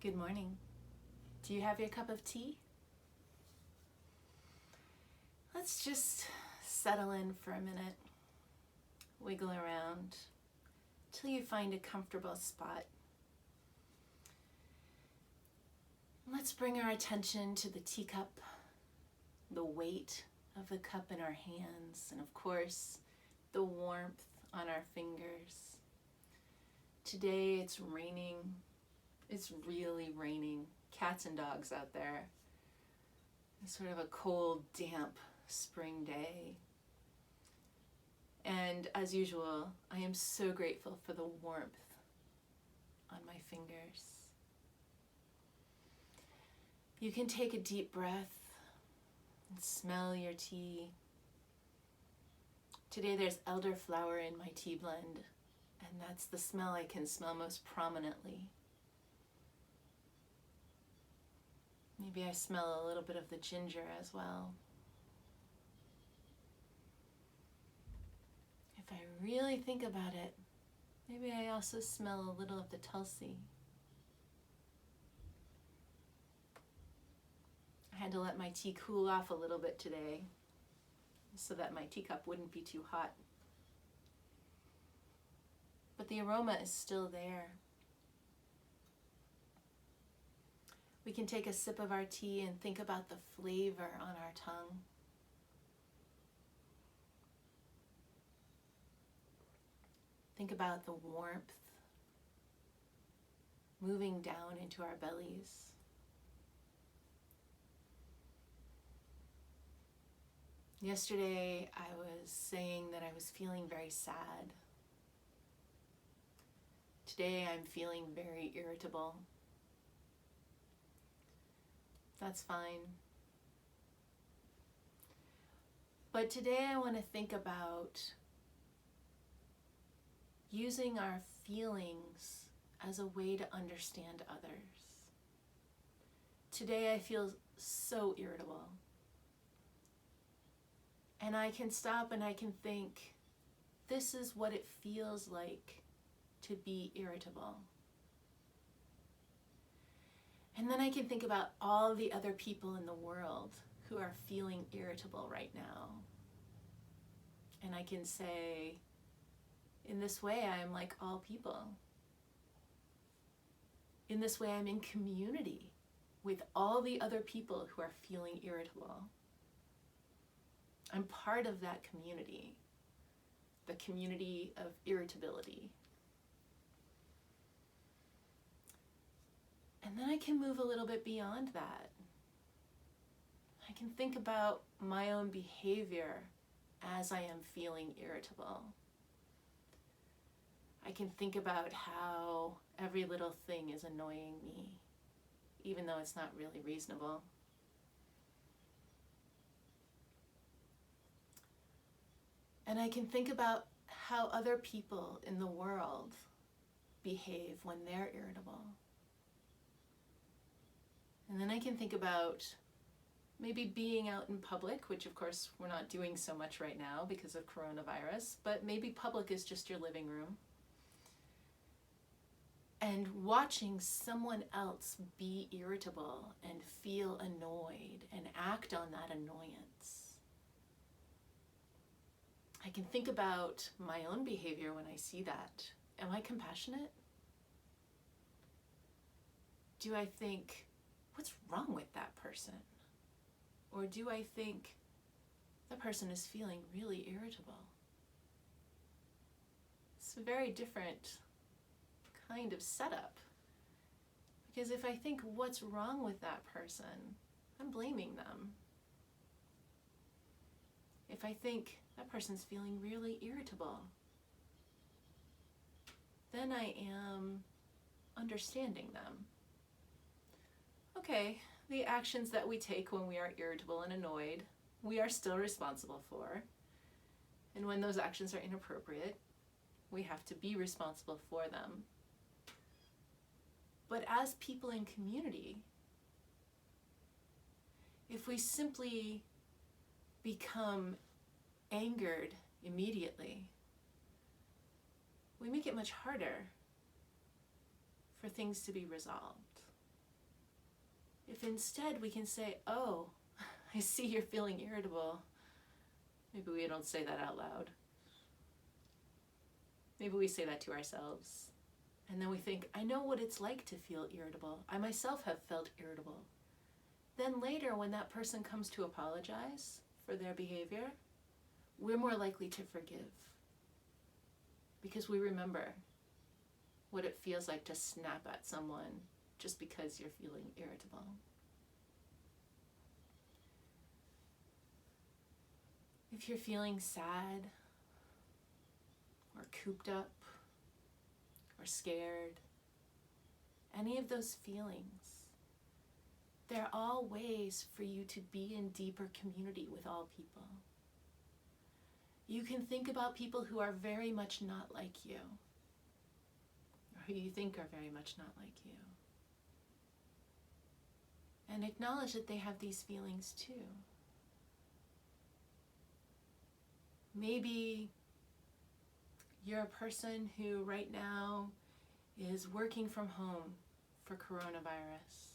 Good morning. Do you have your cup of tea? Let's just settle in for a minute. Wiggle around till you find a comfortable spot. Let's bring our attention to the teacup, the weight of the cup in our hands, and of course, the warmth on our fingers. Today it's raining. It's really raining. Cats and dogs out there. It's sort of a cold, damp spring day. And as usual, I am so grateful for the warmth on my fingers. You can take a deep breath and smell your tea. Today there's elderflower in my tea blend, and that's the smell I can smell most prominently. Maybe I smell a little bit of the ginger as well. If I really think about it, maybe I also smell a little of the tulsi. I had to let my tea cool off a little bit today so that my teacup wouldn't be too hot. But the aroma is still there. We can take a sip of our tea and think about the flavor on our tongue. Think about the warmth moving down into our bellies. Yesterday, I was saying that I was feeling very sad. Today, I'm feeling very irritable. That's fine. But today I want to think about using our feelings as a way to understand others. Today I feel so irritable. And I can stop and I can think, this is what it feels like to be irritable. And then I can think about all the other people in the world who are feeling irritable right now. And I can say, in this way, I'm like all people. In this way, I'm in community with all the other people who are feeling irritable. I'm part of that community, the community of irritability. And then I can move a little bit beyond that. I can think about my own behavior as I am feeling irritable. I can think about how every little thing is annoying me, even though it's not really reasonable. And I can think about how other people in the world behave when they're irritable. And then I can think about maybe being out in public, which of course we're not doing so much right now because of coronavirus, but maybe public is just your living room. And watching someone else be irritable and feel annoyed and act on that annoyance. I can think about my own behavior when I see that. Am I compassionate? Do I think, what's wrong with that person? Or do I think that person is feeling really irritable? It's a very different kind of setup. Because if I think what's wrong with that person, I'm blaming them. If I think that person's feeling really irritable, then I am understanding them. Okay, the actions that we take when we are irritable and annoyed, we are still responsible for. And when those actions are inappropriate, we have to be responsible for them. But as people in community, if we simply become angered immediately, we make it much harder for things to be resolved. If instead we can say, oh, I see you're feeling irritable. Maybe we don't say that out loud. Maybe we say that to ourselves. And then we think, I know what it's like to feel irritable. I myself have felt irritable. Then later, when that person comes to apologize for their behavior, we're more likely to forgive. Because we remember what it feels like to snap at someone just because you're feeling irritable. If you're feeling sad, or cooped up, or scared, any of those feelings, they're all ways for you to be in deeper community with all people. You can think about people who are very much not like you, or who you think are very much not like you, and acknowledge that they have these feelings too. Maybe you're a person who right now is working from home for coronavirus.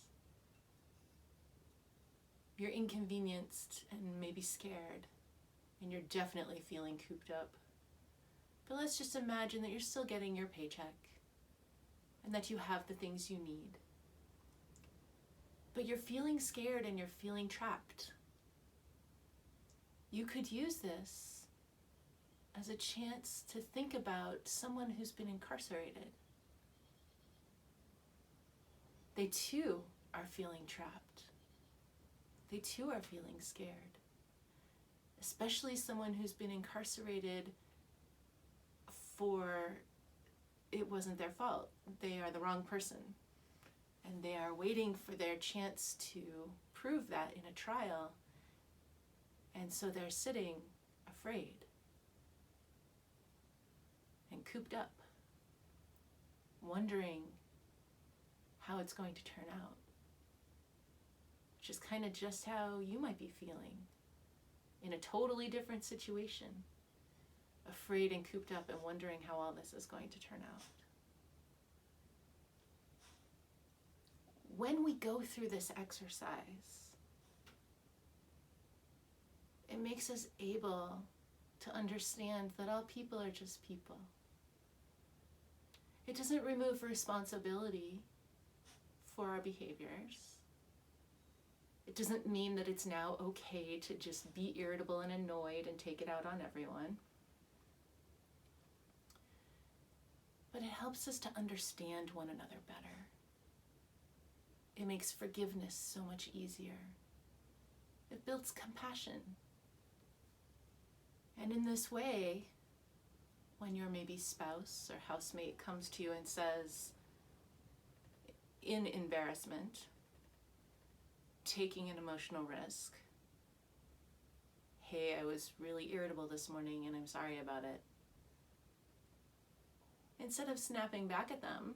You're inconvenienced and maybe scared, and you're definitely feeling cooped up. But let's just imagine that you're still getting your paycheck and that you have the things you need. But you're feeling scared and you're feeling trapped. You could use this as a chance to think about someone who's been incarcerated. They too are feeling trapped. They too are feeling scared. Especially someone who's been incarcerated for it wasn't their fault. They are the wrong person. And they are waiting for their chance to prove that in a trial. And so they're sitting afraid and cooped up, wondering how it's going to turn out, which is kind of just how you might be feeling in a totally different situation, afraid and cooped up and wondering how all this is going to turn out. When we go through this exercise, it makes us able to understand that all people are just people. It doesn't remove responsibility for our behaviors. It doesn't mean that it's now okay to just be irritable and annoyed and take it out on everyone. But it helps us to understand one another better. It makes forgiveness so much easier. It builds compassion. And in this way, when your maybe spouse or housemate comes to you and says, in embarrassment, taking an emotional risk, hey, I was really irritable this morning and I'm sorry about it. Instead of snapping back at them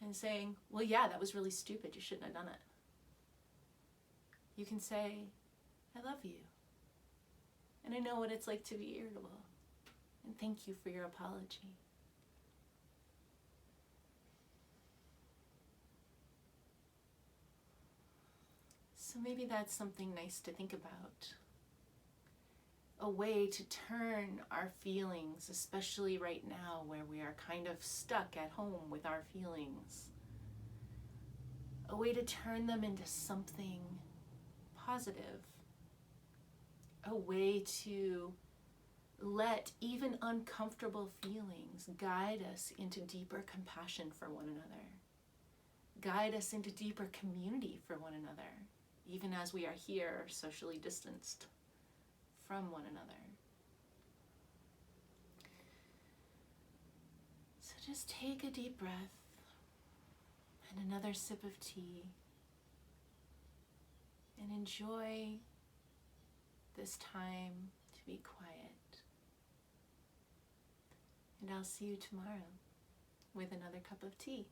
and saying, well, yeah, that was really stupid, you shouldn't have done it, you can say, I love you. And I know what it's like to be irritable. And thank you for your apology. So maybe that's something nice to think about. A way to turn our feelings, especially right now where we are kind of stuck at home with our feelings. A way to turn them into something positive. A way to let even uncomfortable feelings guide us into deeper compassion for one another. Guide us into deeper community for one another, even as we are here socially distanced from one another. So just take a deep breath and another sip of tea and enjoy this time to be quiet. And I'll see you tomorrow with another cup of tea.